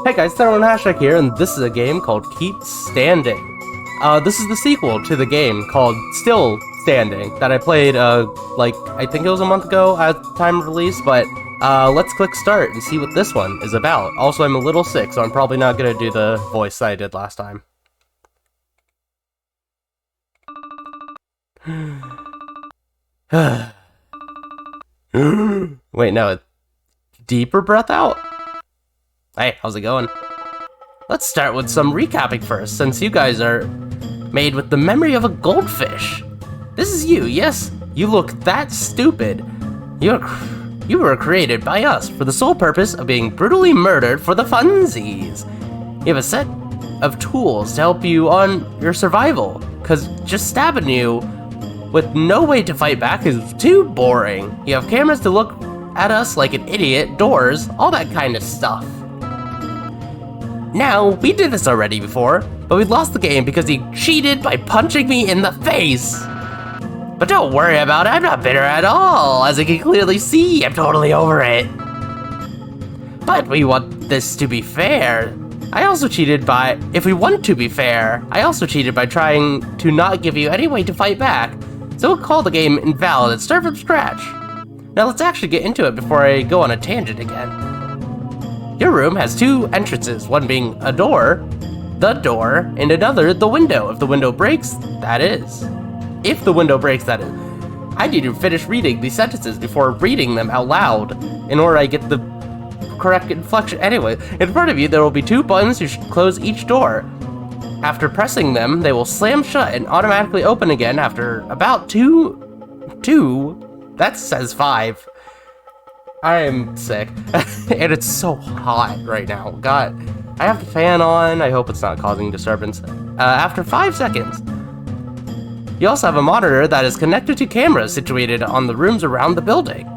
Hey guys, FNaF here, and this is a game called Keep Standing. This is the sequel to the game called Still Standing that I played, I think it was a month ago at the time of release, but let's click start and see what this one is about. Also, I'm a little sick, so I'm probably not gonna do the voice I did last time. Wait, no, deeper breath out? Hey, how's it going? Let's start with some recapping first, since you guys are made with the memory of a goldfish. This is you, yes? You look that stupid. You were created by us for the sole purpose of being brutally murdered for the funsies. You have a set of tools to help you on your survival, because just stabbing you with no way to fight back is too boring. You have cameras to look at us like an idiot, doors, all that kind of stuff. Now, we did this already before, but we lost the game because he cheated by punching me in the face. But don't worry about it, I'm not bitter at all. As you can clearly see, I'm totally over it. But we want this to be fair. If we want to be fair, I also cheated by trying to not give you any way to fight back. So we'll call the game invalid and start from scratch. Now let's actually get into it before I go on a tangent again. Your room has two entrances, one being a door, the door, and another, the window. If the window breaks, that is. If the window breaks, that is. I need to finish reading these sentences before reading them out loud, in order I get the correct inflection. Anyway, in front of you, there will be two buttons to close each door. After pressing them, they will slam shut and automatically open again after about two, that says 5. I am sick, and it's so hot right now. God, I have the fan on. I hope it's not causing disturbance. After 5 seconds, you also have a monitor that is connected to cameras situated on the rooms around the building.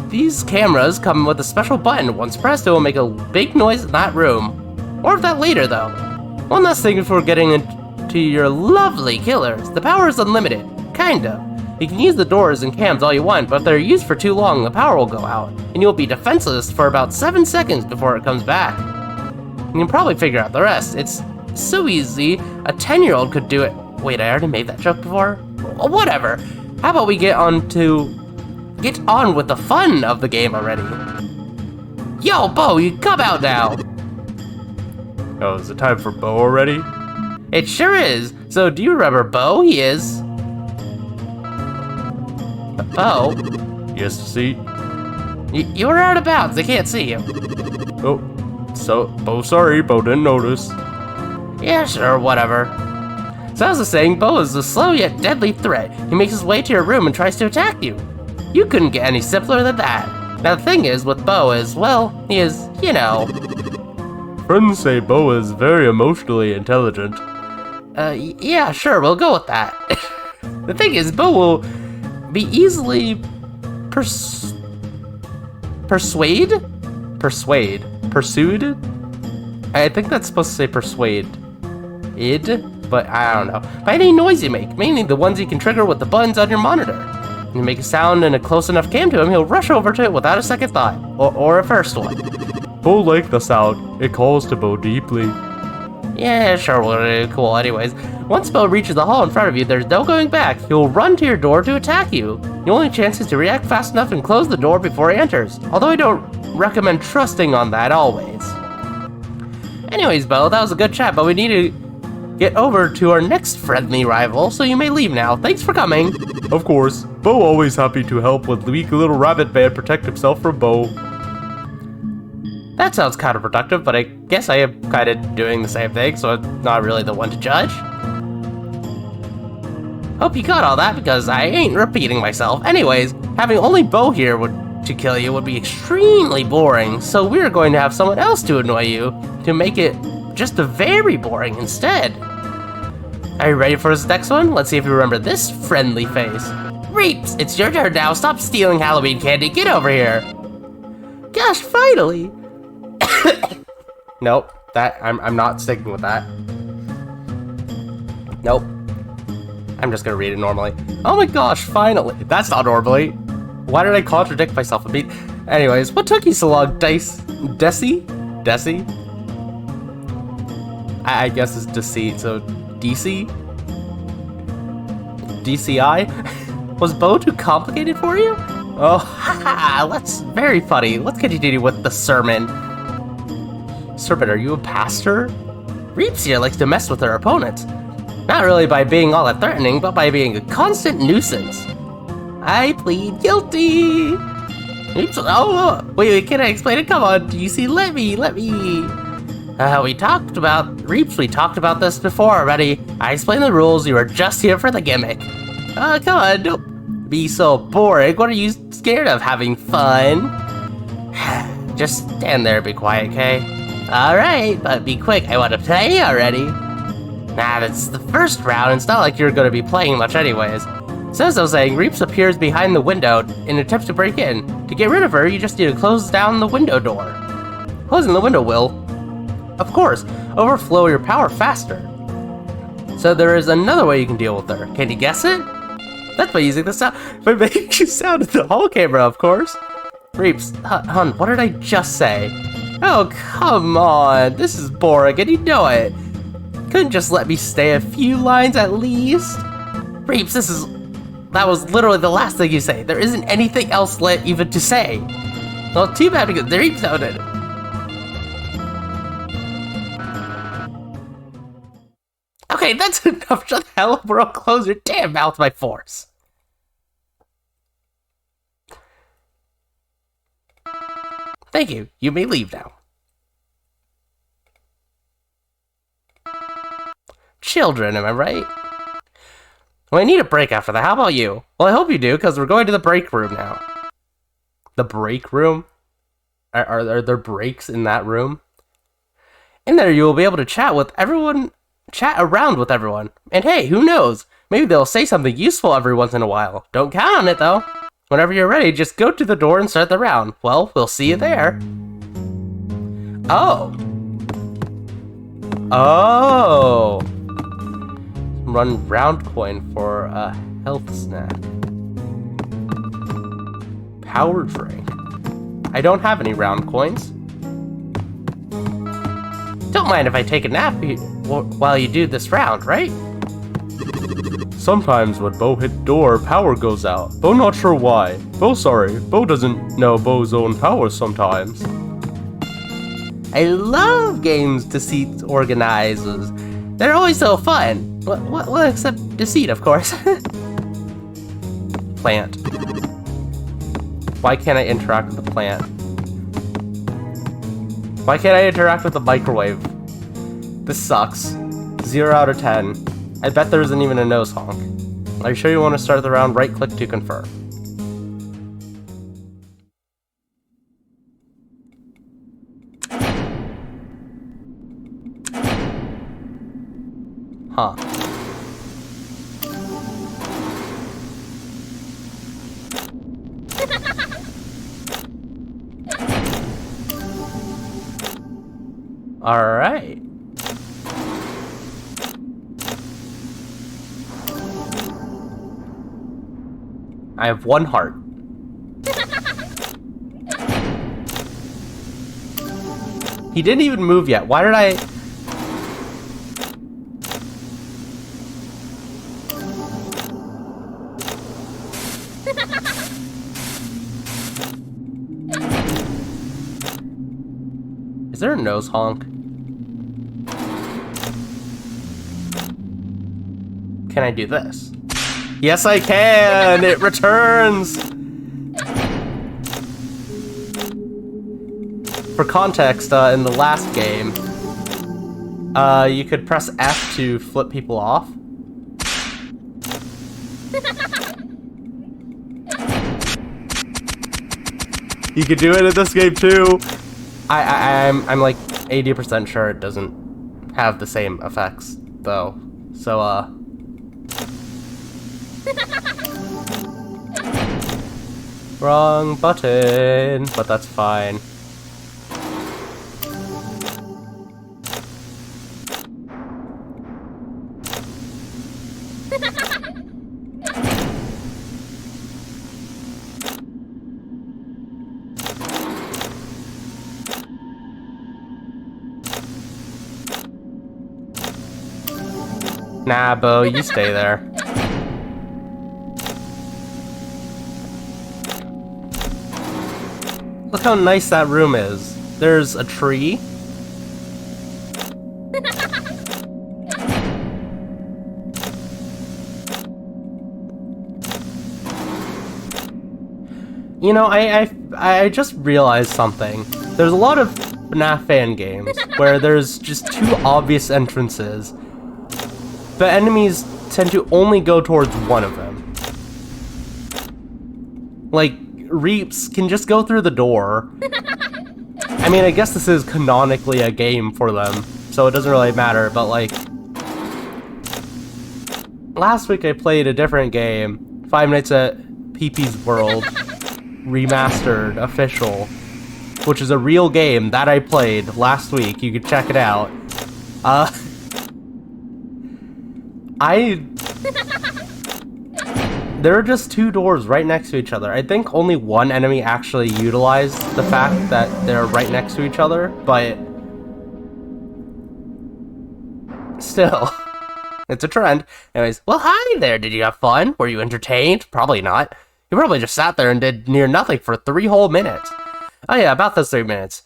These cameras come with a special button. Once pressed, it will make a big noise in that room. More of that later, though. One last thing before getting into your lovely killers. The power is unlimited, kinda. You can use the doors and cams all you want, but if they're used for too long, the power will go out, and you'll be defenseless for about 7 seconds before it comes back. You can probably figure out the rest. It's so easy, a 10-year-old could do it. Wait, I already made that joke before? Well, whatever. How about we get on with the fun of the game already? Yo, Bo, you come out now! Oh, is it time for Bo already? It sure is. So, do you remember Bo? He is... Bo? Yes, see? You were out of bounds, they can't see you. Oh, so, Bo, sorry, Bo didn't notice. Yeah, sure, whatever. So I was saying, Bo is a slow yet deadly threat. He makes his way to your room and tries to attack you. You couldn't get any simpler than that. Now the thing is, with Bo is, well, he is, you know... Friends say Bo is very emotionally intelligent. Yeah, sure, we'll go with that. The thing is, Bo will be easily pursued? I think that's supposed to say persuade. But I don't know. By any noise you make, mainly the ones you can trigger with the buttons on your monitor. You make a sound and a close enough cam to him, he'll rush over to it without a second thought, or a first one. Bo likes the sound. It calls to Bo deeply. Yeah, sure, well, cool. Anyways, once Bo reaches the hall in front of you, there's no going back. He'll run to your door to attack you. The only chance is to react fast enough and close the door before he enters, although I don't recommend trusting on that always. Anyways, Bo, that was a good chat, but we need to get over to our next friendly rival, so you may leave now. Thanks for coming. Of course, Bo always happy to help with weak little rabbit man protect himself from Bo. That sounds counterproductive, but I guess I am kind of doing the same thing, so I'm not really the one to judge. Hope you got all that, because I ain't repeating myself. Anyways, having only Bo here to kill you would be extremely boring, so we're going to have someone else to annoy you, to make it just a very boring instead. Are you ready for this next one? Let's see if you remember this friendly face. Reaps, it's your turn now. Stop stealing Halloween candy. Get over here. Gosh, finally. Nope, I'm not sticking with that. Nope. I'm just gonna read it normally. Oh my gosh, finally. That's not normally. Why did I contradict myself a bit? Anyways, what took you so long, Desi? I guess it's deceit, so DC? DCI? Was Bo too complicated for you? Oh, haha, that's very funny. Let's continue with the sermon. Serpent, are you a pastor? Reeps here likes to mess with her opponents. Not really by being all that threatening, but by being a constant nuisance. I plead guilty. Reeps, oh, wait, can I explain it? Come on, DC, let me. We talked about this before already. I explained the rules, you were just here for the gimmick. Come on, don't be so boring. What are you scared of, having fun? Just stand there and be quiet, okay? Alright, but be quick, I want to play already. Nah, that's the first round, it's not like you're gonna be playing much anyways. So as I was saying, Reeps appears behind the window in attempts to break in. To get rid of her, you just need to close down the window door. Closing the window will, of course, overflow your power faster. So there is another way you can deal with her. Can you guess it? That's by using the sound, by making you sound at the whole camera, of course. Reeps, hun, what did I just say? Oh, come on, this is boring and you know it. Couldn't just let me stay a few lines at least? Reeps, that was literally the last thing you say. There isn't anything else even to say. Well, too bad because the Reeps sounded. Okay, that's enough. Shut the hell up, or I'll close your damn mouth by force. Thank you. You may leave now. Children, am I right? Well, I need a break after that. How about you? Well, I hope you do, because we're going to the break room now. The break room? Are there breaks in that room? In there, you will be able to chat around with everyone. And hey, who knows? Maybe they'll say something useful every once in a while. Don't count on it, though. Whenever you're ready, just go to the door and start the round. Well, we'll see you there. Oh. Oh. Run round coin for a health snack. Power drink. I don't have any round coins. Don't mind if I take a nap while you do this round, right? Sometimes when Bo hit door, power goes out. Bo not sure why. Bo sorry. Bo doesn't know Bo's own power sometimes. I love games Deceit organizes. They're always so fun. Well, except Deceit, of course. Plant. Why can't I interact with the plant? Why can't I interact with the microwave? This sucks. 0 out of 10. I bet there isn't even a nose honk. Are you sure you want to start the round? Right click to confirm. Huh. Alright. I have 1 heart. He didn't even move yet. Why did I... Is there a nose honk? Can I do this? Yes, I can! It returns! For context, in the last game, you could press F to flip people off. You could do it in this game too! I'm like 80% sure it doesn't have the same effects, though. So, wrong button, but that's fine. Nah, Bo, you stay there. Look how nice that room is. There's a tree. You know, I just realized something. There's a lot of FNaF fan games where there's just two obvious entrances, but enemies tend to only go towards one of them. Like, Reaps can just go through the door. I mean, I guess this is canonically a game for them, so it doesn't really matter, but like... Last week I played a different game, Five Nights at Pee-Pee's World, Remastered, Official, which is a real game that I played last week. You can check it out. There are just two doors right next to each other. I think only one enemy actually utilized the fact that they're right next to each other, but still, it's a trend. Anyways, well, hi there. Did you have fun? Were you entertained? Probably not. You probably just sat there and did near nothing for 3 whole minutes. Oh yeah, about those 3 minutes.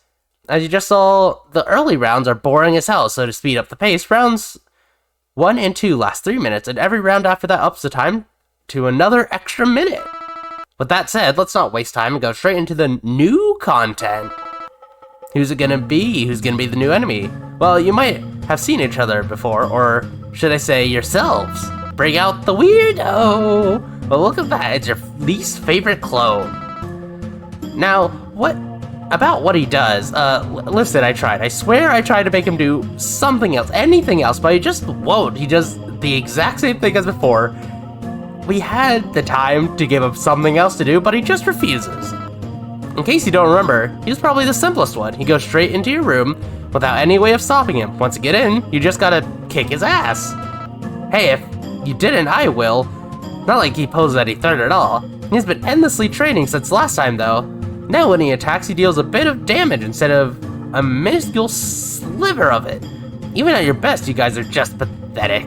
As you just saw, the early rounds are boring as hell, so to speed up the pace, rounds 1 and 2 last 3 minutes, and every round after that ups the time to another extra minute. With that said, let's not waste time and go straight into the new content. Who's it gonna be? Who's gonna be the new enemy? Well, you might have seen each other before, or should I say yourselves. Bring out the weirdo! Well, look at that, it's your least favorite clone. Now, what he does? Listen, I tried. I swear I tried to make him do something else, anything else, but he just won't. He does the exact same thing as before. We had the time to give him something else to do, but he just refuses. In case you don't remember, he's probably the simplest one. He goes straight into your room without any way of stopping him. Once you get in, you just gotta kick his ass. Hey, if you didn't, I will. Not like he poses any threat at all. He's been endlessly training since last time, though. Now when he attacks, he deals a bit of damage instead of a minuscule sliver of it. Even at your best, you guys are just pathetic.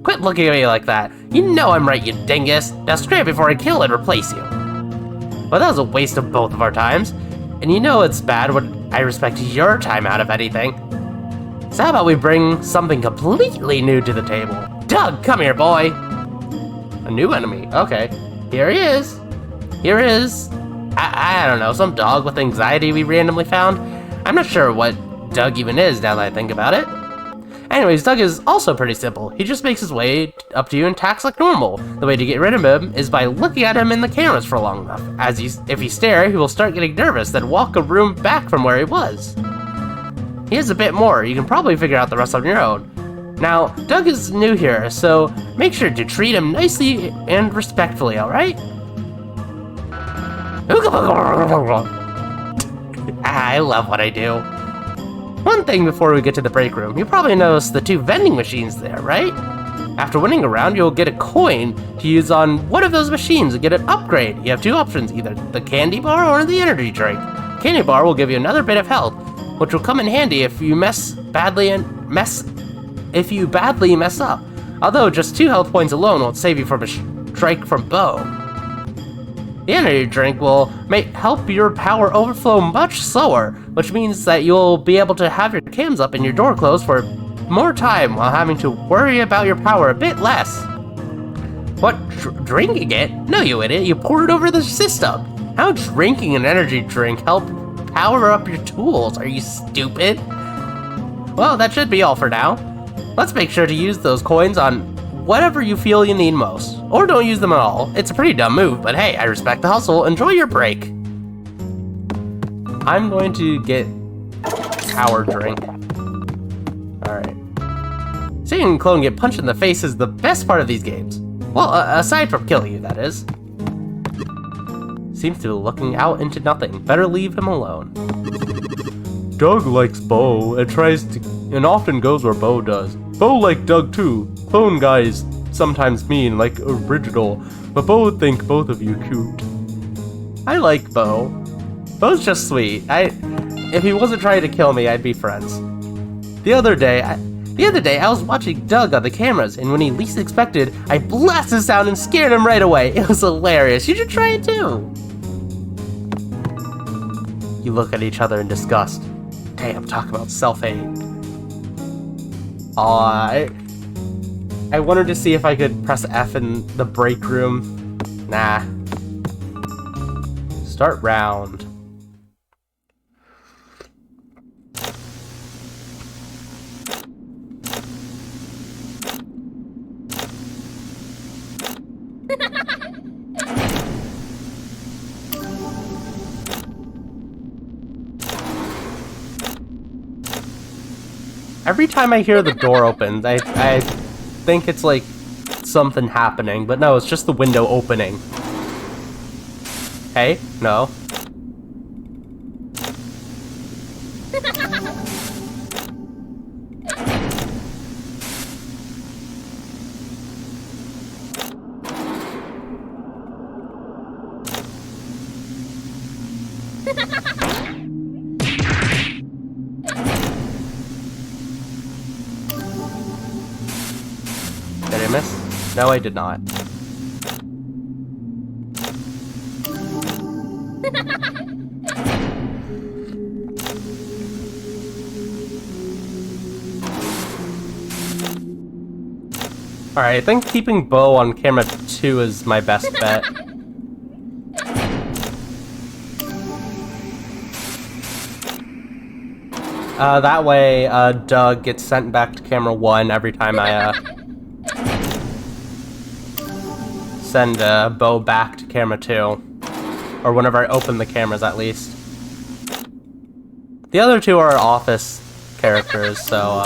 Quit looking at me like that. You know I'm right, you dingus. Now scram before I kill and replace you. Well, that was a waste of both of our times. And you know it's bad when I respect your time out of anything. So how about we bring something completely new to the table? Doug, come here, boy. A new enemy, okay. Here he is. Here is, I don't know, some dog with anxiety we randomly found. I'm not sure what Doug even is now that I think about it. Anyways, Doug is also pretty simple. He just makes his way up to you and attacks like normal. The way to get rid of him is by looking at him in the cameras for long enough. If you stare, he will start getting nervous, then walk a room back from where he was. He has a bit more. You can probably figure out the rest on your own. Now, Doug is new here, so make sure to treat him nicely and respectfully, alright? I love what I do. One thing before we get to the break room, you probably noticed the 2 vending machines there, right? After winning a round, you'll get a coin to use on one of those machines and get an upgrade. You have 2 options, either the candy bar or the energy drink. Candy bar will give you another bit of health, which will come in handy if you badly mess up. Although just 2 health points alone won't save you from a strike from Bo. The energy drink will help your power overflow much slower, which means that you'll be able to have your cams up and your door closed for more time while having to worry about your power a bit less. What, drinking it? No, you idiot, you poured it over the system. How drinking an energy drink help power up your tools? Are you stupid? Well, that should be all for now. Let's make sure to use those coins on whatever you feel you need most. Or don't use them at all. It's a pretty dumb move, but hey, I respect the hustle. Enjoy your break. I'm going to get power drink. Alright. Seeing a clone get punched in the face is the best part of these games. Well, aside from killing you, that is. Seems to be looking out into nothing. Better leave him alone. Doug likes Bo and often goes where Bo does. Bo like Doug too. Clone guys sometimes mean like original, but Bo think both of you cute. I like Bo. Bo's just sweet. If he wasn't trying to kill me, I'd be friends. The other day, I was watching Doug on the cameras, and when he least expected, I blasted sound and scared him right away. It was hilarious. You should try it too. You look at each other in disgust. Damn, talk about self-hate. I wanted to see if I could press F in the break room. Nah. Start round. Every time I hear the door open, I think it's like something happening, but no, it's just the window opening. Hey? No. Did I miss? No, I did not. Alright, I think keeping Bo on camera 2 is my best bet. That way, Doug gets sent back to camera 1 every time I, send, Bo back to camera 2. Or whenever I open the cameras, at least. The other two are office characters, so,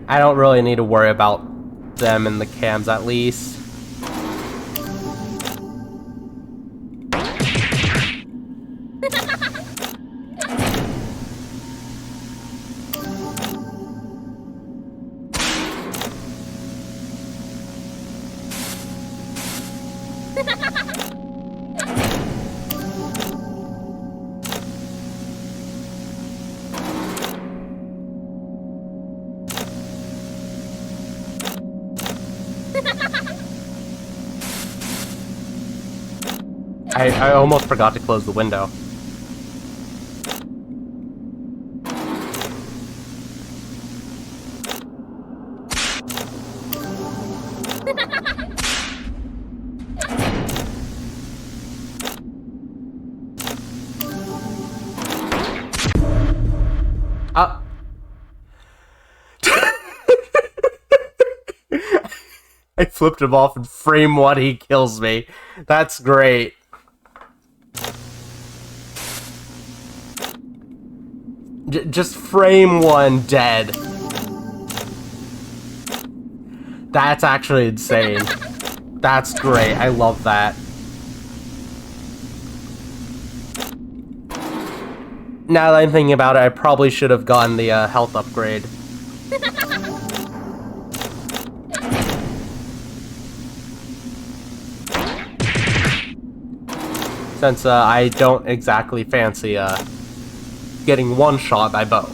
I don't really need to worry about them in the cams, at least. I almost forgot to close the window. I flipped him off in frame 1, he kills me. That's great. Just frame 1 dead. That's actually insane. That's great. I love that. Now that I'm thinking about it, I probably should have gotten the health upgrade. Since I don't exactly fancy getting one shot by Bo.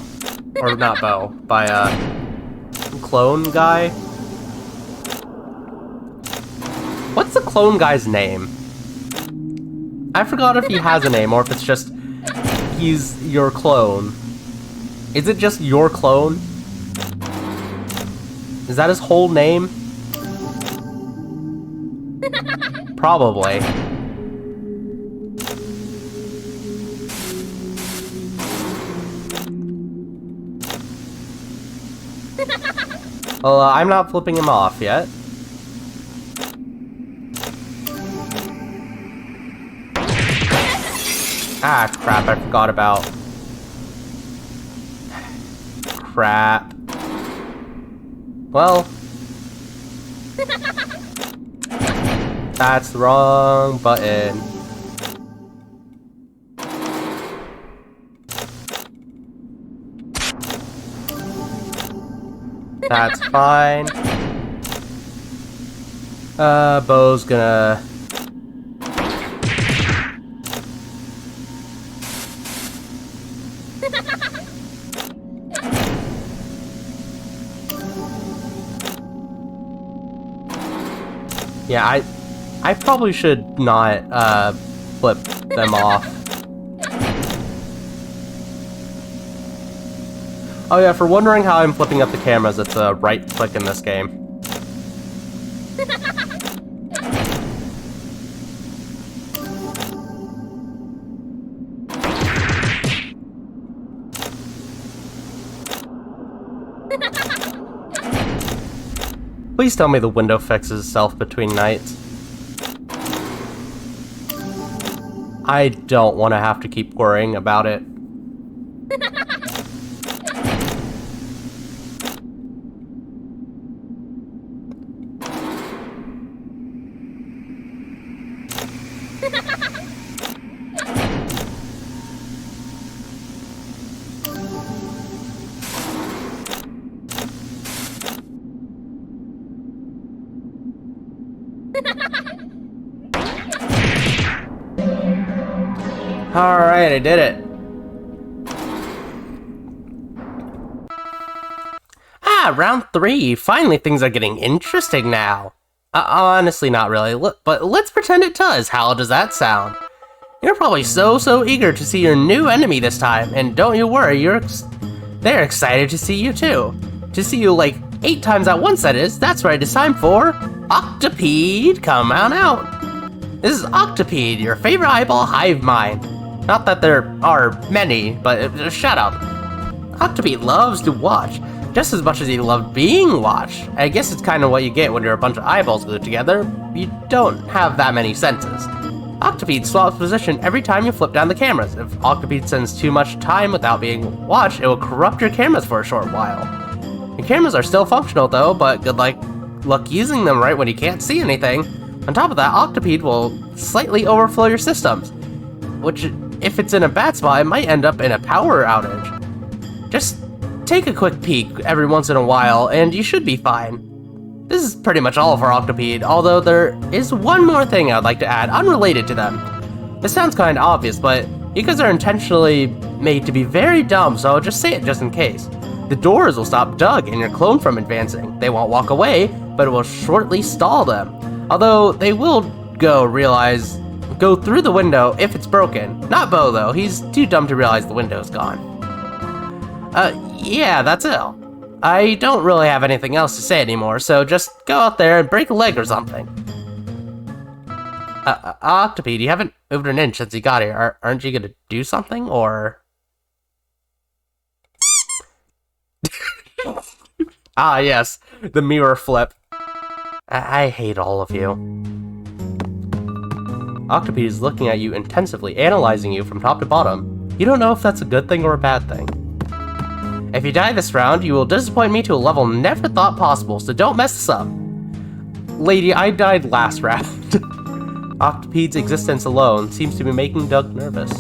Or not Bo, by clone guy. What's the clone guy's name? I forgot if he has a name or if it's just he's your clone. Is it just your clone? Is that his whole name? Probably. Well, I'm not flipping him off yet. Ah, crap, I forgot about... Crap. Well... That's the wrong button. That's fine. Bo's gonna... Yeah, I probably should not flip them off. Oh yeah, for wondering how I'm flipping up the cameras, it's a right click in this game. Please tell me the window fixes itself between nights. I don't want to have to keep worrying about it. Alright, I did it. Ah, round 3. Finally, things are getting interesting now. Honestly, not really, but let's pretend it does. How does that sound? You're probably so eager to see your new enemy this time, and don't you worry, they're excited to see you too. To see you like 8 times at once, that is. That's right, it's time for Octopede, come on out. This is Octopede, your favorite eyeball hive mind. Not that there are many, but shut up. Octopede loves to watch, just as much as he loved being watched. I guess it's kind of what you get when you're a bunch of eyeballs glued together. You don't have that many senses. Octopede swaps position every time you flip down the cameras. If Octopede spends too much time without being watched, it will corrupt your cameras for a short while. Your cameras are still functional though, but good luck using them right when you can't see anything. On top of that, Octopede will slightly overflow your systems, which, if it's in a bad spot, it might end up in a power outage. Just take a quick peek every once in a while, and you should be fine. This is pretty much all for Octopede, although there is one more thing I'd like to add, unrelated to them. This sounds kinda obvious, but you guys are intentionally made to be very dumb, so I'll just say it just in case. The doors will stop Doug and your clone from advancing. They won't walk away, but it will shortly stall them. Although they will go through the window if it's broken. Not Bo though, he's too dumb to realize the window's gone. Yeah, that's it. I don't really have anything else to say anymore, so just go out there and break a leg or something. Octopede, you haven't moved an inch since you got here. Aren't you gonna do something, or...? Ah, yes, the mirror flip. I hate all of you. Octopede is looking at you intensively, analyzing you from top to bottom. You don't know if that's a good thing or a bad thing. If you die this round, you will disappoint me to a level never thought possible, so don't mess this up. Lady, I died last round. Octopede's existence alone seems to be making Doug nervous.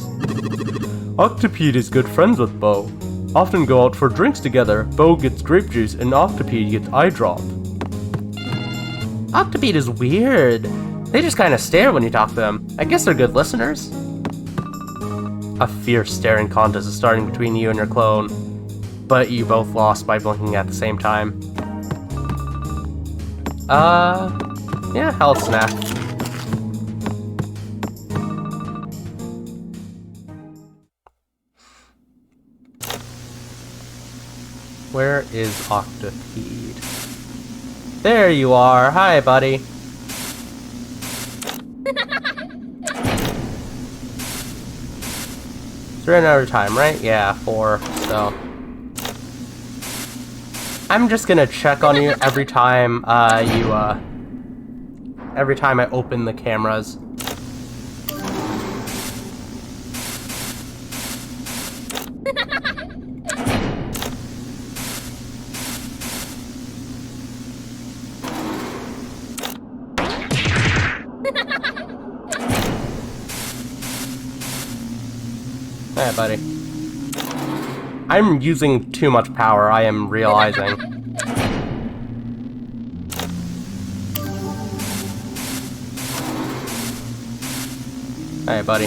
Octopede is good friends with Bo. Often go out for drinks together. Bo gets grape juice and Octopede gets eye drop. Octopede is weird. They just kind of stare when you talk to them. I guess they're good listeners. A fierce staring contest is starting between you and your clone, but you both lost by blinking at the same time. Yeah, health snack. Where is Octopede? There you are. Hi, buddy. It's ran out of time, right? Yeah, 4, so... I'm just gonna check on you every time, every time I open the cameras. Hey, buddy. I'm using too much power, I am realizing. Hey, buddy.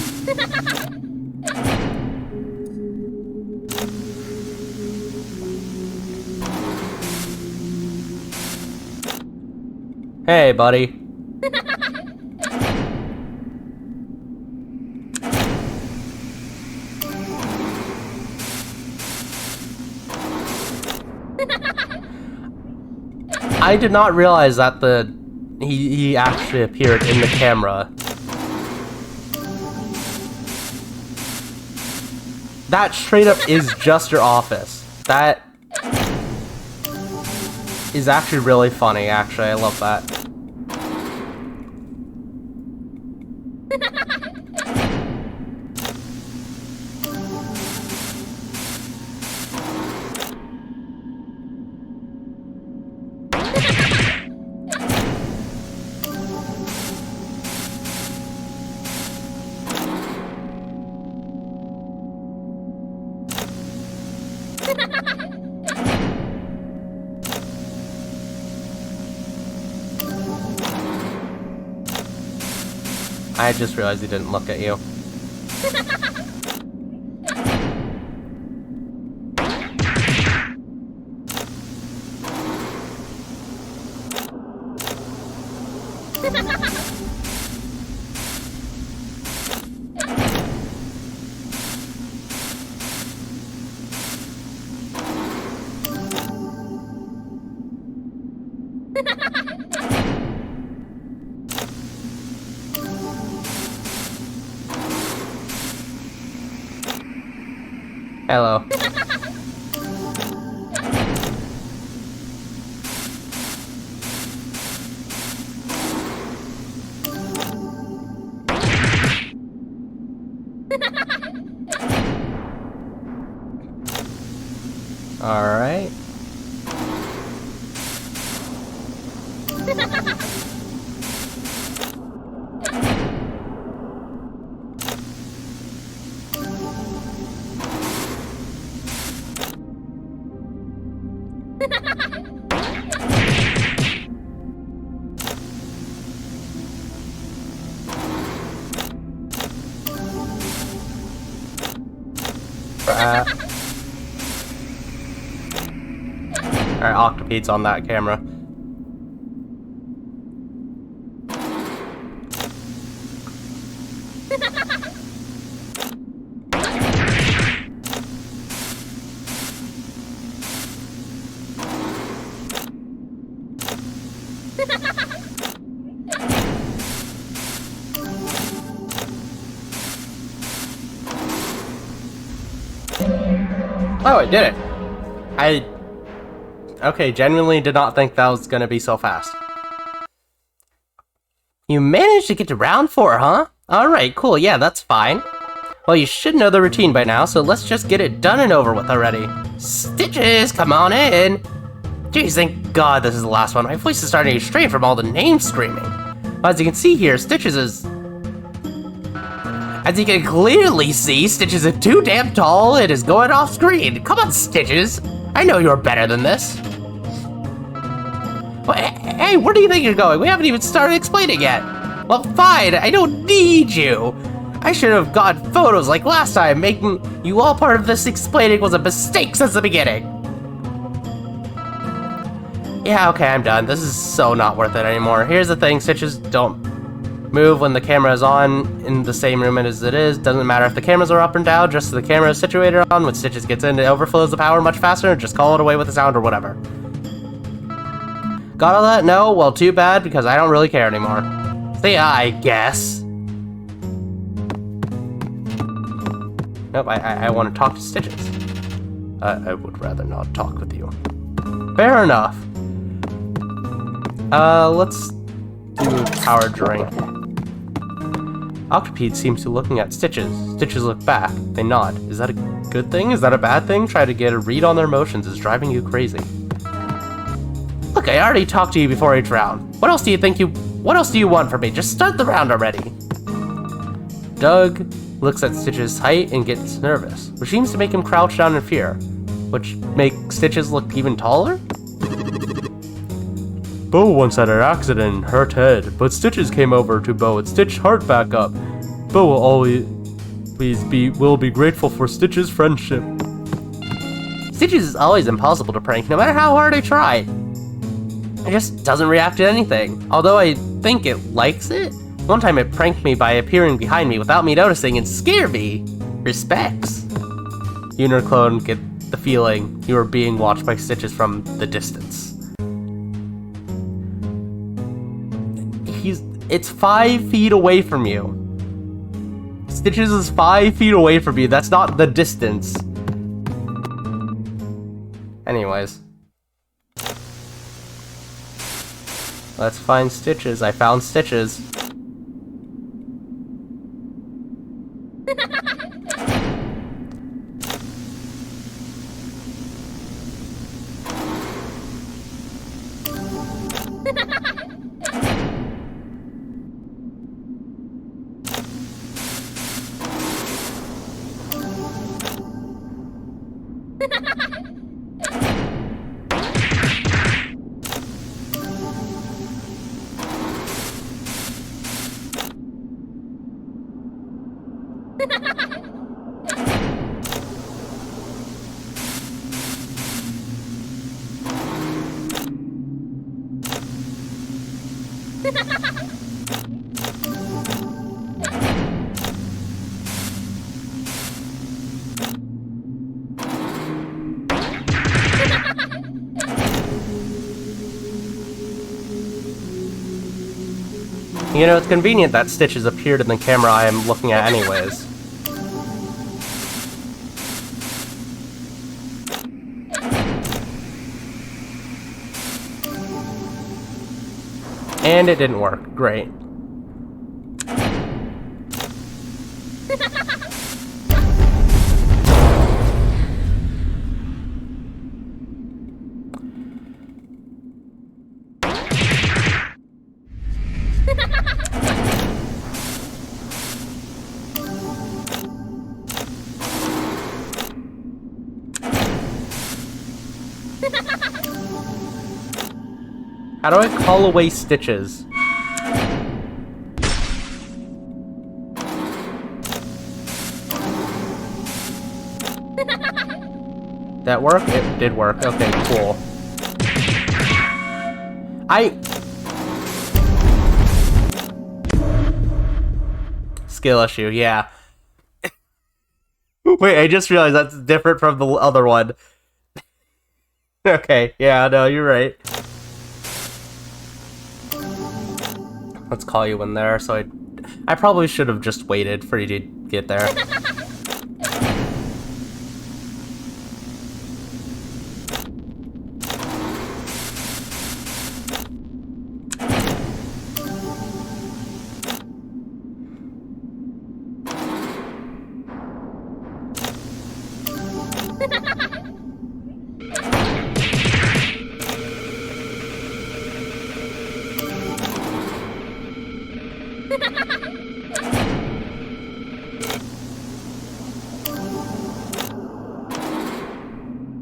Hey, buddy. I did not realize that he actually appeared in the camera. That straight up is just your office. That is actually really funny, actually. I love that. I just realized he didn't look at you. Hello. All right. Alright, Octopede's on that camera. Oh, I did it! Okay, genuinely did not think that was gonna be so fast. You managed to get to round 4, huh? Alright, cool, yeah, that's fine. Well, you should know the routine by now, so let's just get it done and over with already. Stitches, come on in! Jeez, thank God this is the last one. My voice is starting to get strained from all the name screaming. As you can see here, Stitches is... As you can clearly see, Stitches is too damn tall and is going off screen. Come on, Stitches! I know you're better than this. Well, hey, where do you think you're going? We haven't even started explaining yet. Well, fine, I don't need you. I should have got photos like last time. Making you all part of this explaining was a mistake since the beginning. Yeah, okay, I'm done. This is so not worth it anymore. Here's the thing, Stitches, don't move when the camera is on in the same room as it is. Doesn't matter if the cameras are up and down, just so the camera is situated on. When Stitches gets in, it overflows the power much faster, and just call it away with the sound or whatever. Got all that? No? Well, too bad, because I don't really care anymore. See ya, I guess. Nope, I want to talk to Stitches. I would rather not talk with you. Fair enough. Let's do a power drink. Octopede seems to be looking at Stitches. Stitches look back. They nod. Is that a good thing? Is that a bad thing? Try to get a read on their emotions is driving you crazy. Look, I already talked to you before each round. What else do you want from me? Just start the round already. Doug looks at Stitches' height and gets nervous, which seems to make him crouch down in fear, which makes Stitches look even taller? Bo once had an accident and hurt head, but Stitches came over to Bo and stitched heart back up. Bo will always be grateful for Stitches' friendship. Stitches is always impossible to prank, no matter how hard I try. It just doesn't react to anything, although I think it likes it. One time it pranked me by appearing behind me without me noticing and scared me. Respects. You and your clone get the feeling you are being watched by Stitches from the distance. It's 5 feet away from you. Stitches is 5 feet away from you. That's not the distance. Anyways. Let's find Stitches. I found Stitches. You know, it's convenient that Stitches appeared in the camera I am looking at anyways. And it didn't work. Great. How do I call away Stitches? That work? It did work. Okay, cool. Skill issue, yeah. Wait, I just realized that's different from the other one. Okay, yeah, no, you're right. Let's call you in there, so I probably should have just waited for you to get there.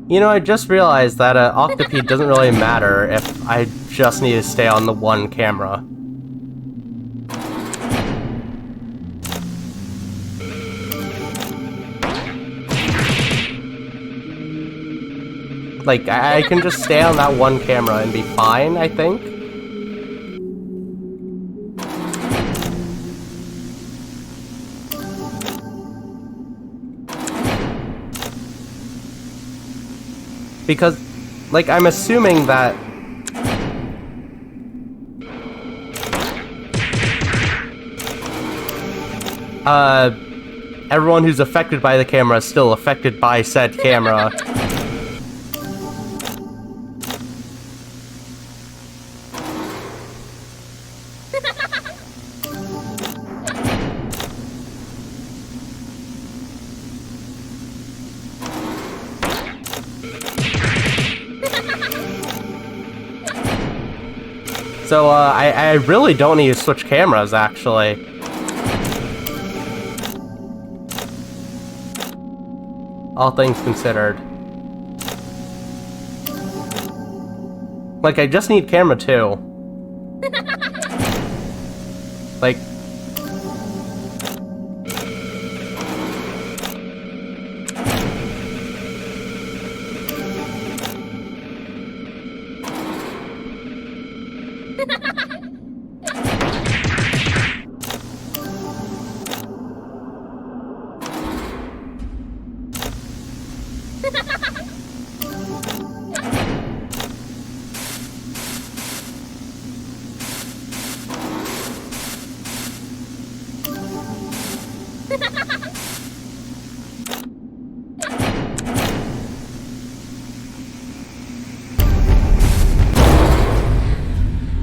You know, I just realized that Octopede doesn't really matter if I just need to stay on the one camera. Like, I can just stay on that one camera and be fine, I think. Because, like, I'm assuming that... everyone who's affected by the camera is still affected by said camera. So, I really don't need to switch cameras, actually. All things considered. Like, I just need camera 2. Like...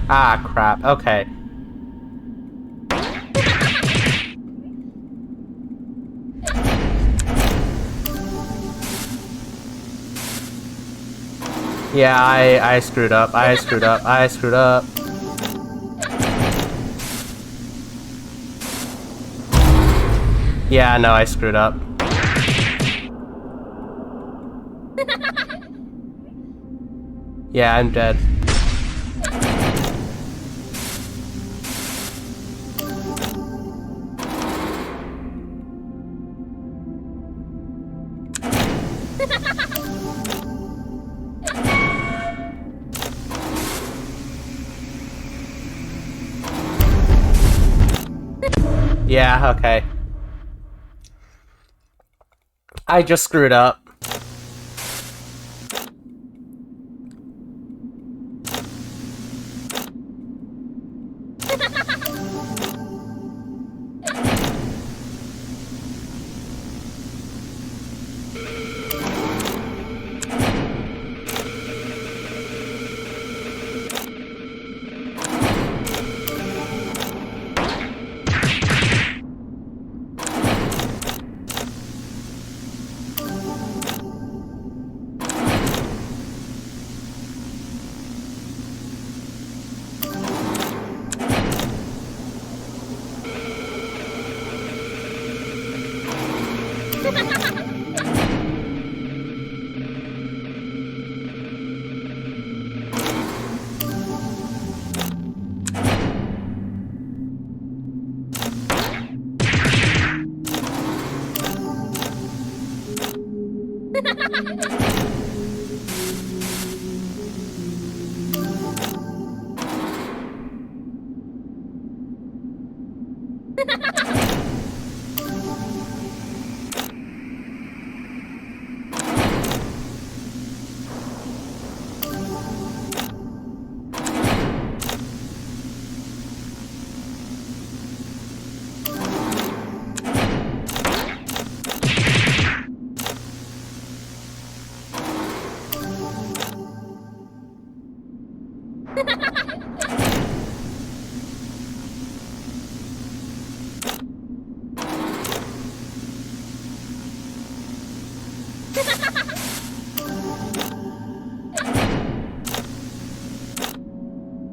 Ah, crap. Okay. Yeah, I screwed up. I screwed up. I screwed up. Yeah, no, I screwed up. Yeah, I'm dead. Yeah, okay. I just screwed up.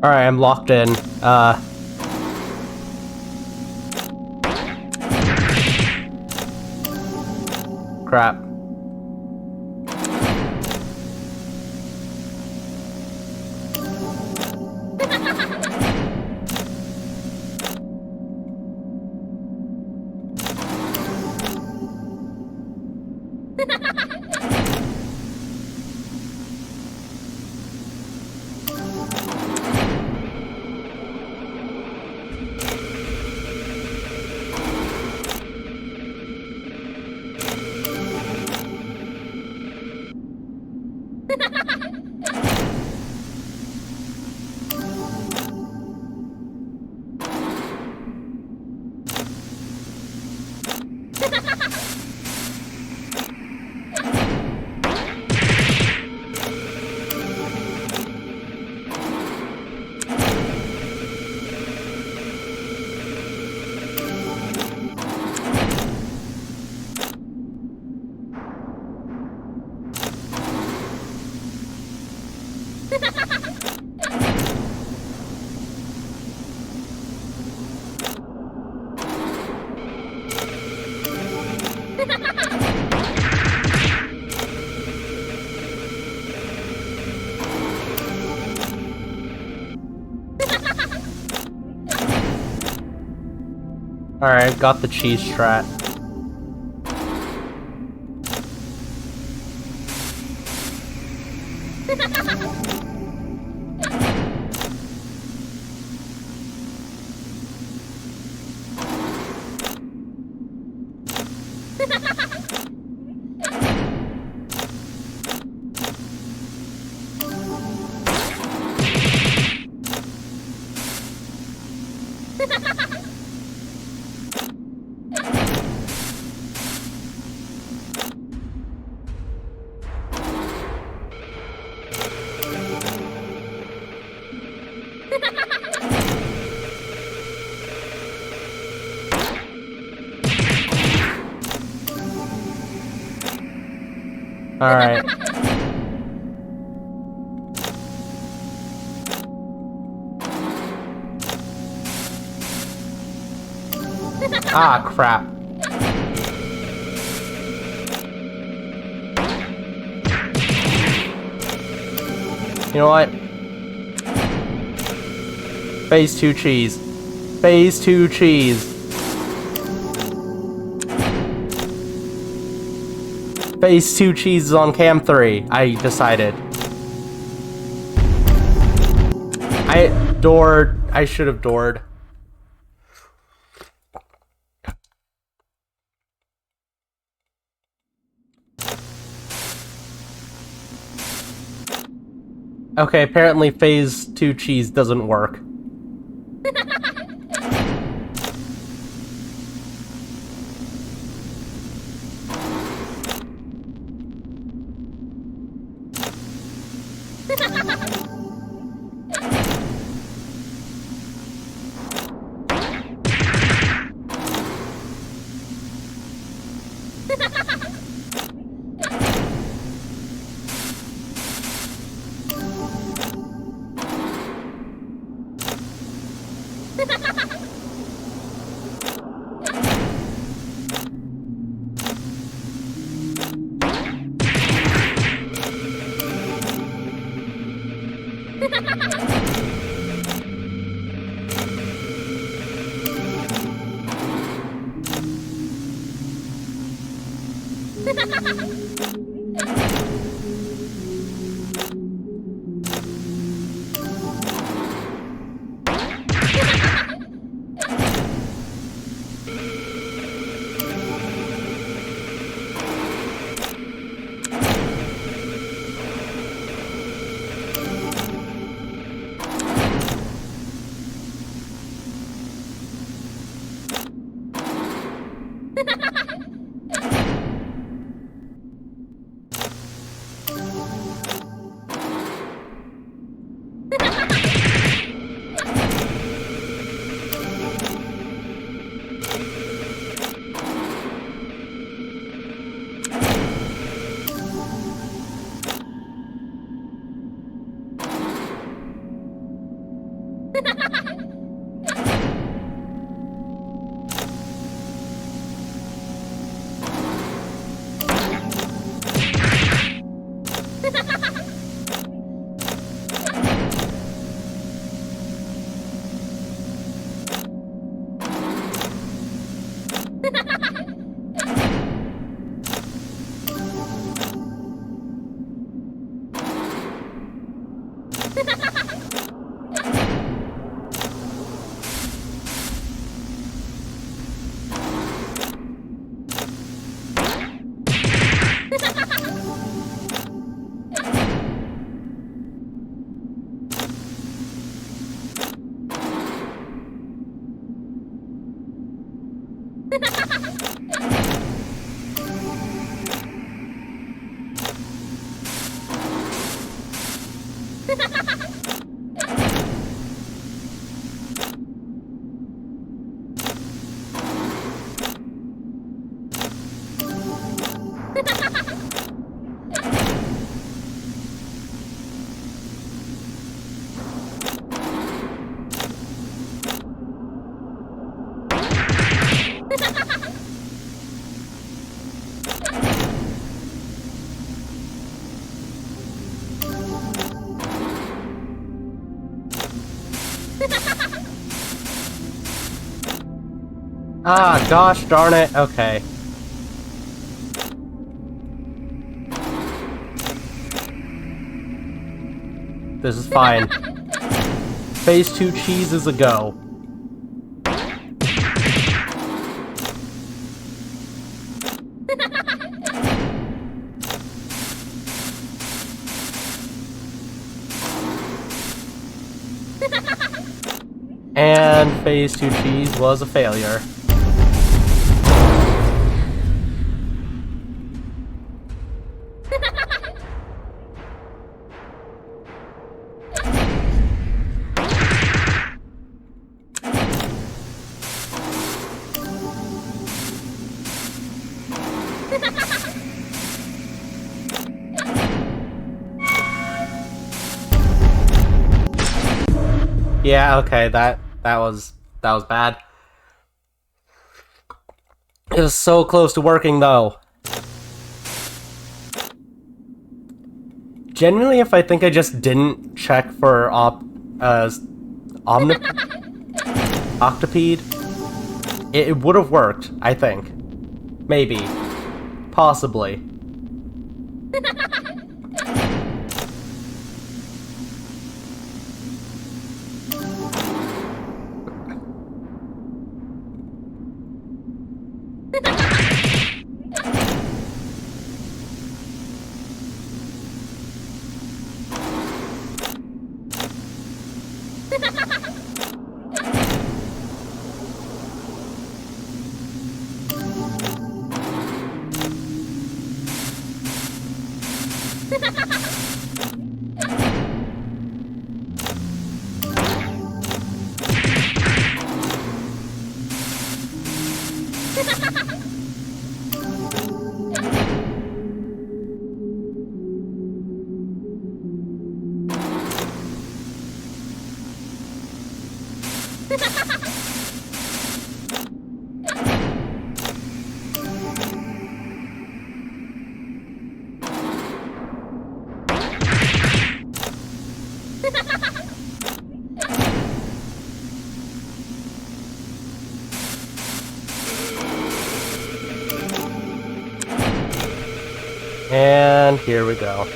Alright, I'm locked in. Crap. Alright, got the cheese strat. Alright. Ah, crap. You know what? Phase 2 cheese. Phase 2 cheese. Phase 2 cheese is on cam 3. I decided. I should have doored. Okay, apparently phase 2 cheese doesn't work. Ah, gosh darn it. Okay. This is fine. Phase 2 cheese is a go. And phase 2 cheese was a failure. Yeah, okay, that was bad. It was so close to working though. Genuinely, if I think I just didn't check for octopede, it would have worked, I think. Maybe. Possibly. And here we go.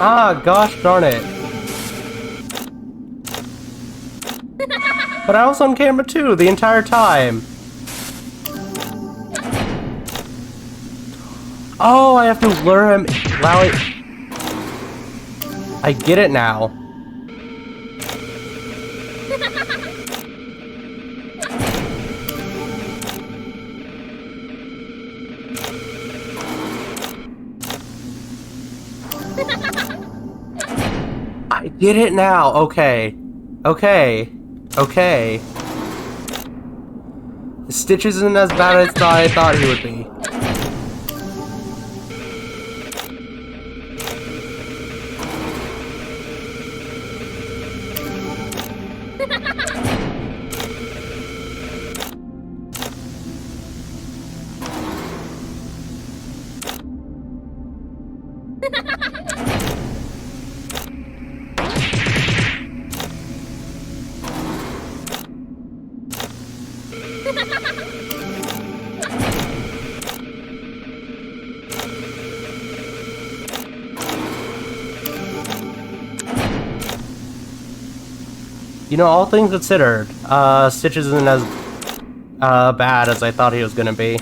Ah, gosh darn it. But I was on camera too the entire time. Oh, I have to lure him. Allow it. I get it now. I get it now. Okay. Okay. Okay. Stitches isn't as bad as I thought he would be. You know, all things considered, Stitches isn't as bad as I thought he was gonna be.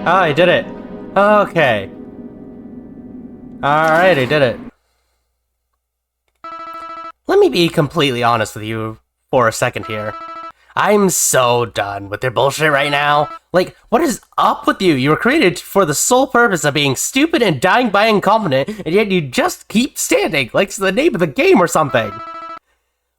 Oh, I did it. Okay. Alright, I did it. Let me be completely honest with you for a second here. I'm so done with their bullshit right now. Like, what is up with you? You were created for the sole purpose of being stupid and dying by incompetent, and yet you just keep standing, like it's the name of the game or something.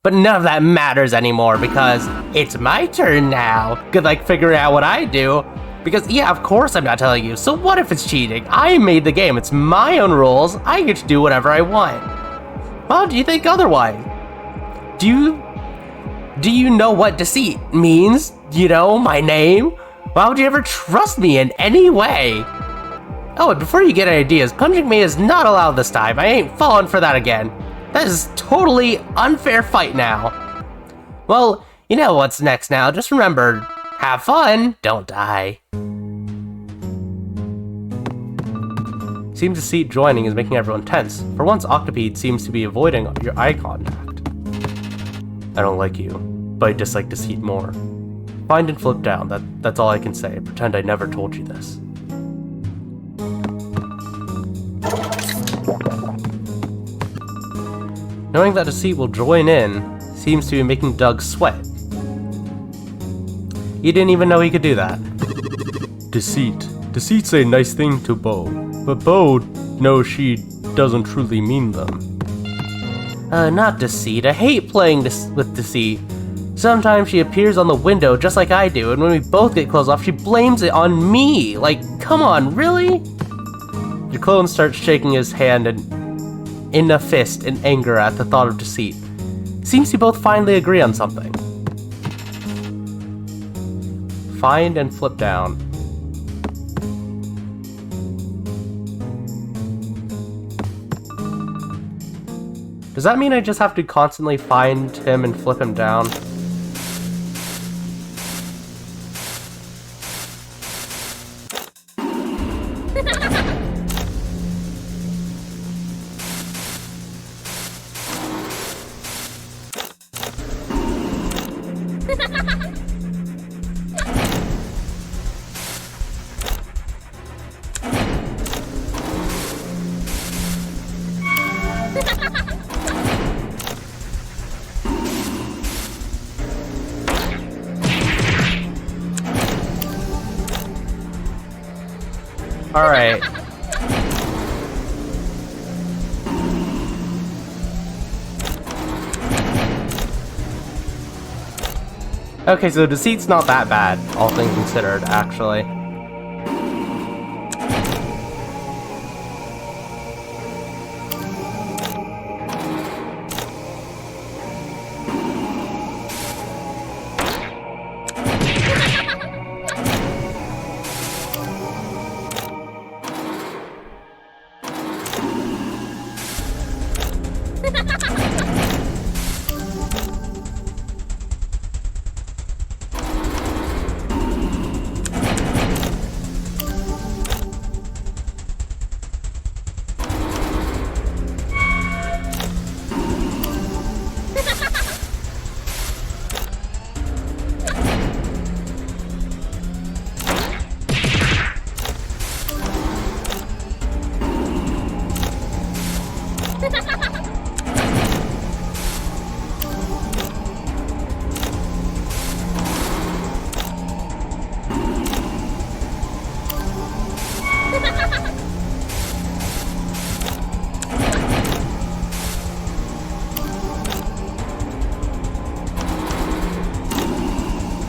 But none of that matters anymore, because it's my turn now. Good luck figuring out what I do. Because, yeah, of course I'm not telling you. So what if it's cheating? I made the game. It's my own rules. I get to do whatever I want. Well, do you think otherwise? Do you know what deceit means? You know, my name? Why would you ever trust me in any way? Oh, and before you get ideas, punching me is not allowed this time. I ain't falling for that again. That is totally unfair fight now. Well, you know what's next now. Just remember, have fun, don't die. Seems Deceit joining is making everyone tense. For once, Octopede seems to be avoiding your eye contact. I don't like you, but I dislike Deceit more. Find and flip down, that's all I can say. Pretend I never told you this. Knowing that Deceit will join in seems to be making Doug sweat. He didn't even know he could do that. Deceit. Deceit's a nice thing to Bo, but Bo knows she doesn't truly mean them. Not Deceit. I hate playing this with Deceit. Sometimes she appears on the window just like I do, and when we both get clothes off, she blames it on me. Like, come on, really? Jaclone starts shaking his hand in a fist in anger at the thought of Deceit. Seems you both finally agree on something. Find and flip down. Does that mean I just have to constantly find him and flip him down? Alright. Okay, so Deceit's not that bad, all things considered, actually.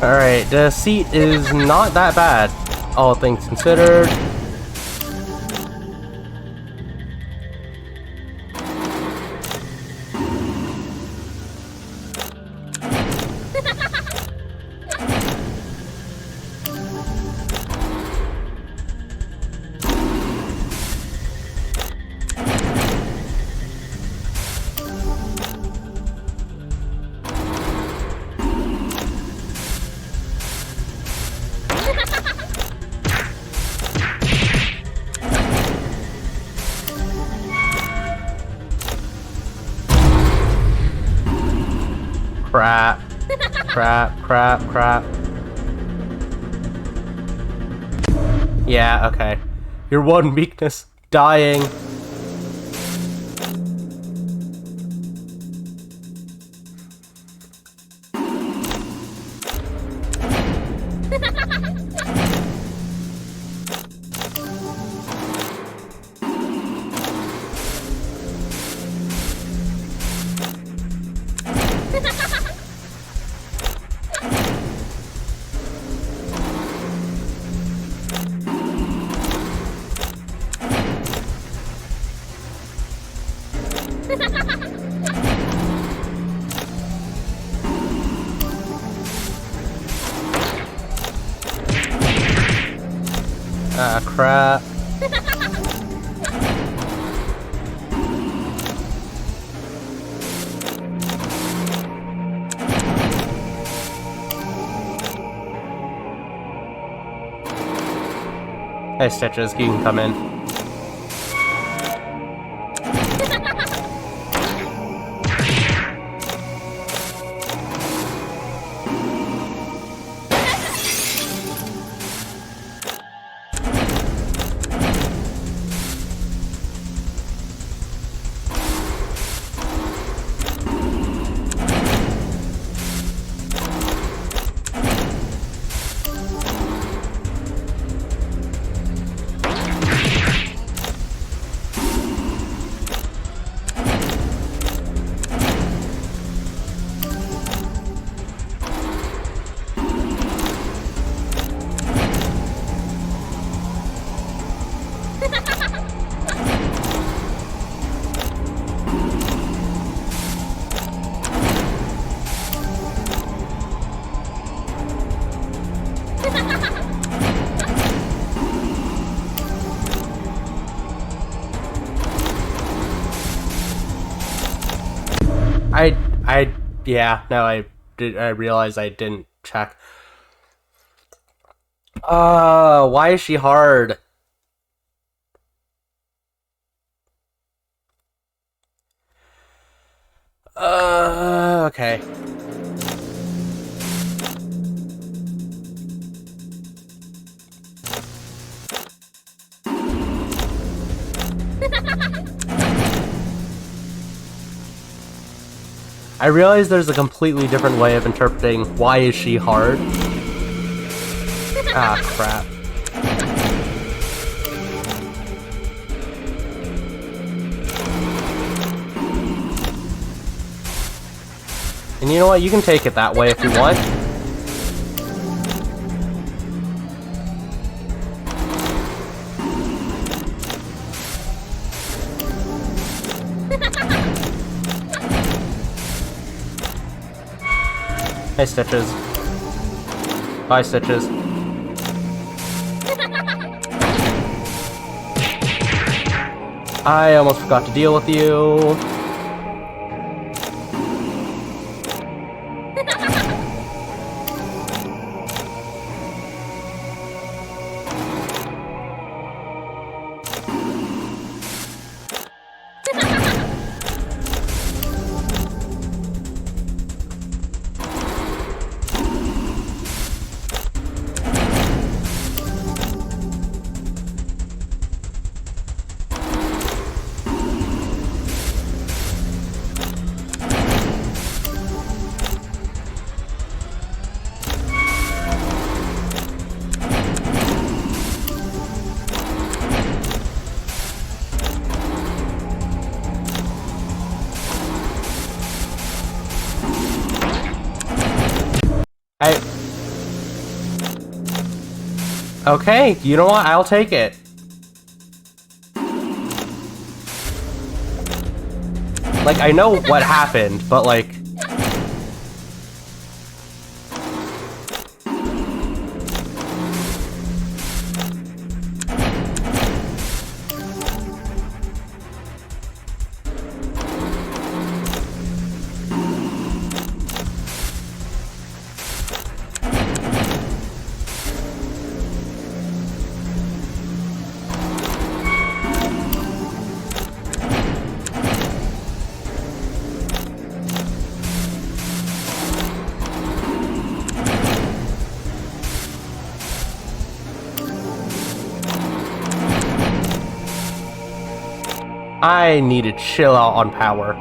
Alright, Deceit is not that bad, all things considered. Crap. Crap, crap, crap. Yeah, okay. Your one weakness, dying. Ah, crap. Hey, Stitches, you can come in. I realized I didn't check. Why is she hard? Okay. I realize there's a completely different way of interpreting why is she hard. Ah, crap. And you know what? You can take it that way if you want. Hey, Stitches. Bye, Stitches. I almost forgot to deal with you. Okay, you know what? I'll take it. Like, I know what happened, but like... I need to chill out on power.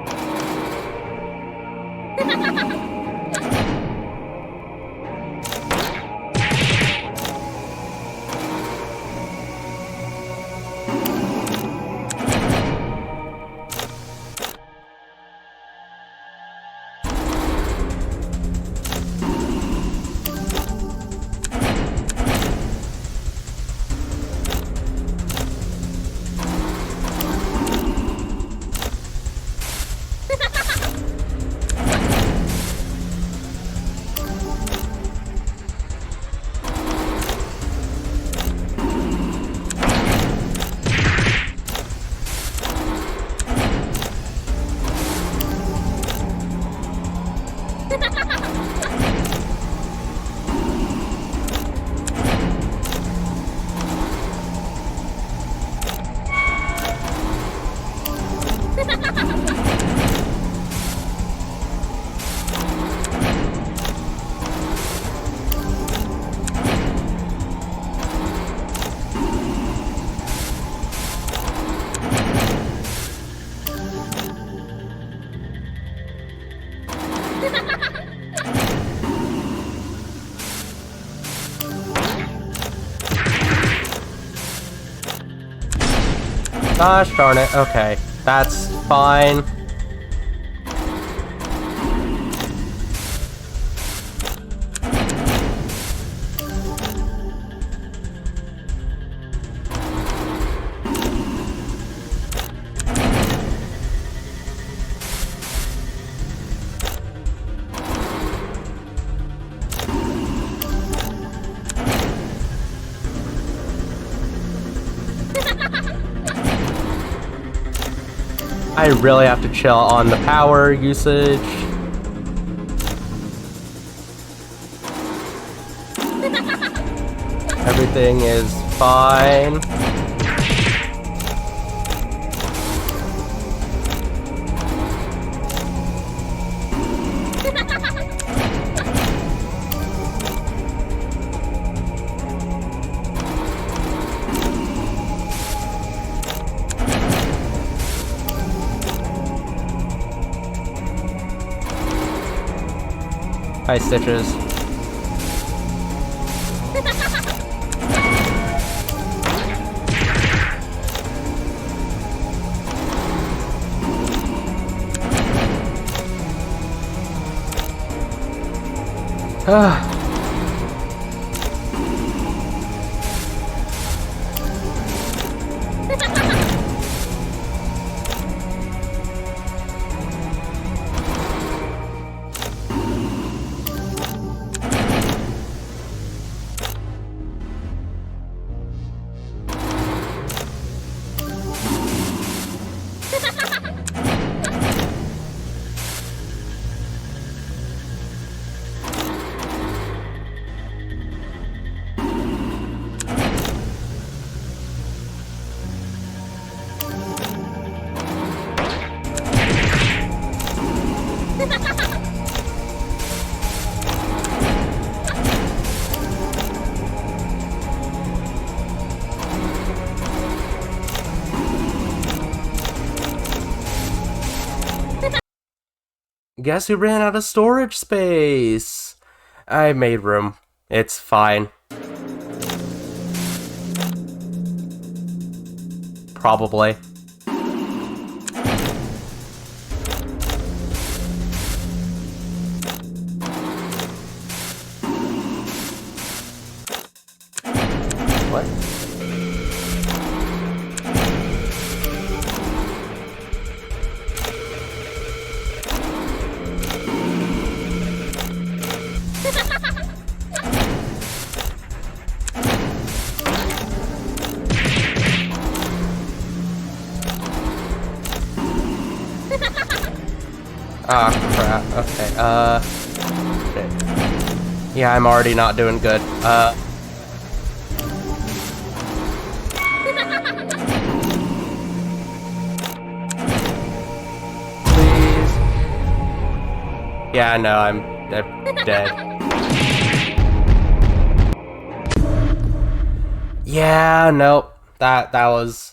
Gosh darn it, okay. That's fine. I really have to chill on the power usage. Everything is fine. Hi, Stitches. Guess we ran out of storage space. I made room. It's fine. Probably. What? Ah, crap. Okay, shit. Yeah, I'm already not doing good. Please. Yeah, no, I'm dead. Yeah, nope. That was...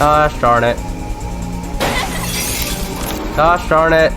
Gosh darn it. Gosh darn it.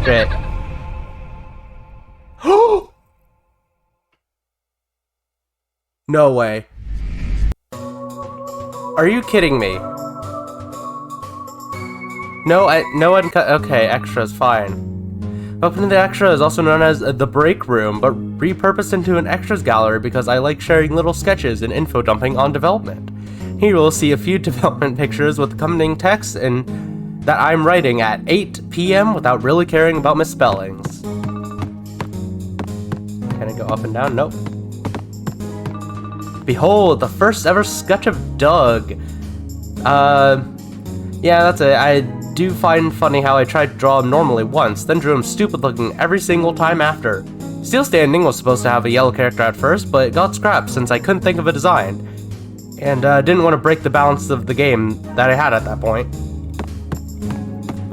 shit. No way. Are you kidding me? No, no uncut. Okay, extra is fine. Opening the extra is also known as the break room, but repurposed into an extras gallery because I like sharing little sketches and info dumping on development. Here you will see a few development pictures with accompanying text and that I'm writing at 8 p.m. without really caring about misspellings. Can I go up and down? Nope. Behold, the first ever sketch of Doug. Yeah, that's it. I do find funny how I tried to draw him normally once, then drew him stupid looking every single time after. Still Standing was supposed to have a yellow character at first, but it got scrapped since I couldn't think of a design. And didn't want to break the balance of the game that I had at that point.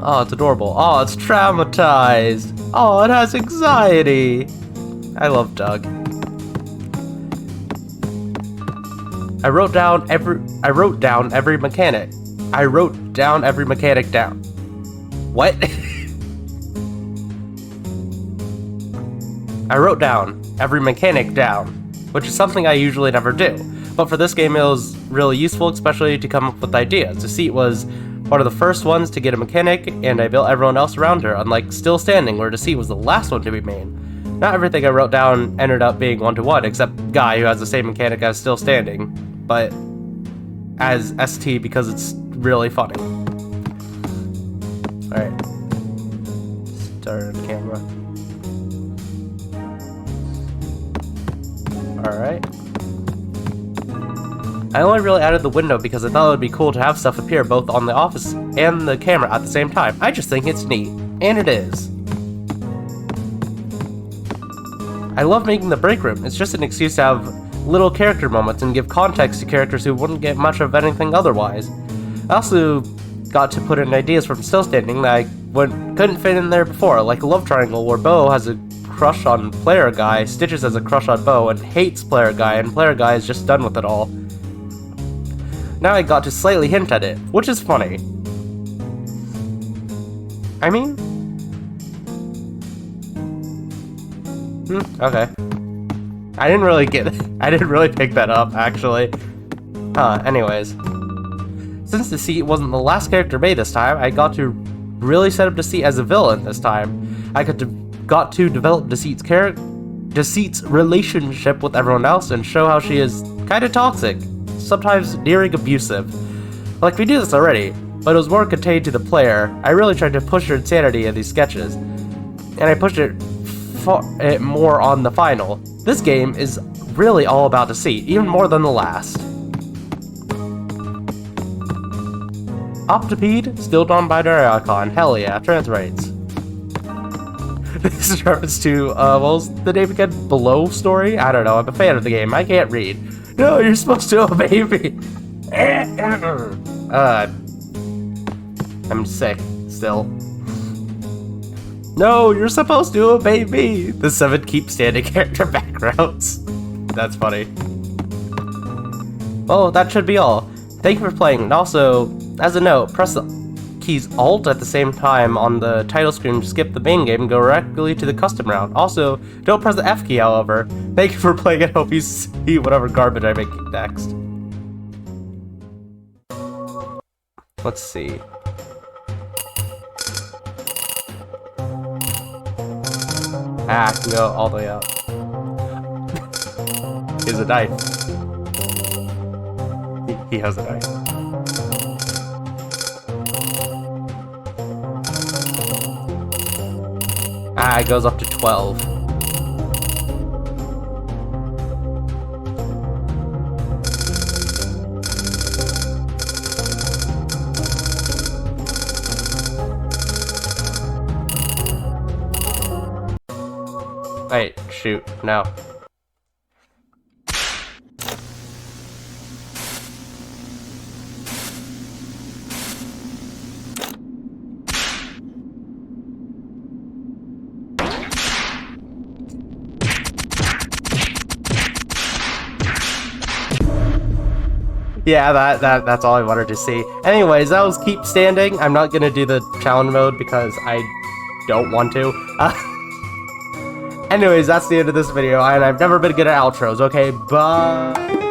Oh, it's adorable. Oh, it's traumatized. Oh, it has anxiety. I love Doug. I wrote down every mechanic. I wrote down every mechanic down. What? I wrote down every mechanic down, which is something I usually never do. But for this game, it was really useful, especially to come up with ideas. Deceit was one of the first ones to get a mechanic, and I built everyone else around her, unlike Still Standing, where Deceit was the last one to be made. Not everything I wrote down ended up being one-to-one, except Guy, who has the same mechanic as Still Standing, but as ST because it's really funny. Alright. Start the camera. Alright. I only really added the window because I thought it would be cool to have stuff appear both on the office and the camera at the same time. I just think it's neat. And it is. I love making the break room. It's just an excuse to have little character moments and give context to characters who wouldn't get much of anything otherwise. I also got to put in ideas from Still Standing that I couldn't fit in there before, like a love triangle where Bo has a crush on Player Guy, Stitches has a crush on Bo, and hates Player Guy, and Player Guy is just done with it all. Now I got to slightly hint at it, which is funny. I mean... okay. I didn't really pick that up, actually. Anyways. Since Deceit wasn't the last character made this time, I got to really set up Deceit as a villain this time. I got to develop Deceit's relationship with everyone else and show how she is kinda toxic, sometimes nearing abusive. Like, we do this already, but it was more contained to the player. I really tried to push her insanity in these sketches, and I pushed it more on the final. This game is really all about Deceit, even more than the last. Optipede, still non-binary icon, hell yeah, trans rights. This is reference to, what was the name again? Below story? I don't know, I'm a fan of the game, I can't read. No, you're supposed to obey me! I'm sick, still. No, you're supposed to obey me! The 7 KeepStanding character backgrounds. That's funny. Well, that should be all. Thank you for playing, and also, as a note, press the keys Alt at the same time on the title screen to skip the main game and go directly to the custom round. Also, don't press the F key, however. Thank you for playing, and hope you see whatever garbage I make next. Let's see. I can go all the way up. Here's a knife. He has a knife. It goes up to 12. Wait, shoot, no. Yeah, that's all I wanted to see. Anyways, that was Keep Standing. I'm not gonna do the challenge mode because I don't want to. Anyways, that's the end of this video, and I've never been good at outros, okay? Bye!